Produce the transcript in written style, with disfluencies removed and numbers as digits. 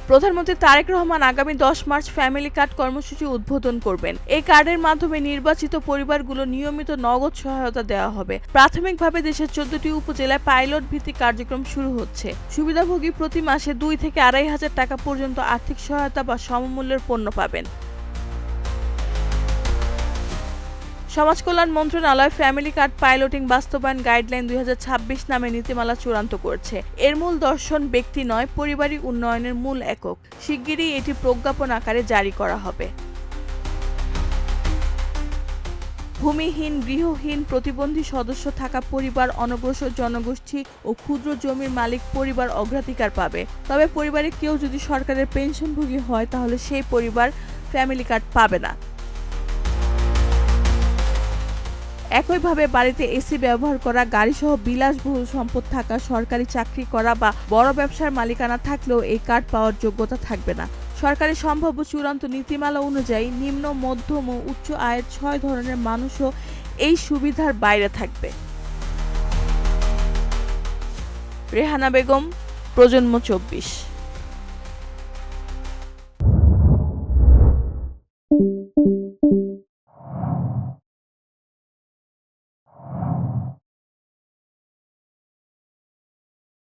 প্রধানমন্ত্রী তারেক রহমান আগামী 10 March family card কর্মসূচি উদ্বোধন করবেন। এই কার্ডের মাধ্যমে নির্বাচিত পরিবারগুলো নিয়মিত নগদ সহায়তা দেওয়া হবে। প্রাথমিকভাবে দেশের 14টি উপজেলায় পাইলট ভিত্তিক কার্যক্রম শুরু হচ্ছে। সুবিধাভোগী প্রতি মাসে 2 থেকে 2.5 হাজার টাকা পর্যন্ত আর্থিক সহায়তা বা সমমূল্যের পণ্য পাবেন। সমাজ কল্যাণ মন্ত্রণালয় ফ্যামিলি কার্ড পাইলটিং বাস্তবায়ন গাইডলাইন 2026 নামে নীতিমালা চূড়ান্ত করেছে। এর মূল দর্শন ব্যক্তি নয়, পরিবারিক উন্নয়নের মূল একক। শিগগিরই এটি প্রজ্ঞাপন আকারে জারি করা হবে। ভূমিহীন, গৃহহীন, প্রতিবন্ধী সদস্য থাকা পরিবার, অনগ্রসর জনগোষ্ঠী ও ক্ষুদ্র জমির মালিক পরিবার অগ্রাধিকার পাবে। তবে পরিবারে কেউ যদি সরকারের পেনশনভোগী হয় তাহলে সেই পরিবার ফ্যামিলি কার্ড পাবে না। একইভাবে বাড়িতে এসি ব্যবহার করা, গাড়িসহ বিলাসবহুল সম্পদ থাকা, সরকারি চাকরি করা বা বড় ব্যবসার মালিকানা থাকলেও এই কার্ড পাওয়ার যোগ্যতা থাকবে না। সরকারি সম্ভাব্য চূড়ান্ত নীতিমালা অনুযায়ী নিম্ন, মধ্যম ও উচ্চ আয়ের 6 ধরনের মানুষও এই সুবিধার বাইরে থাকবে। রেহানা বেগম, প্রজন্ম 24।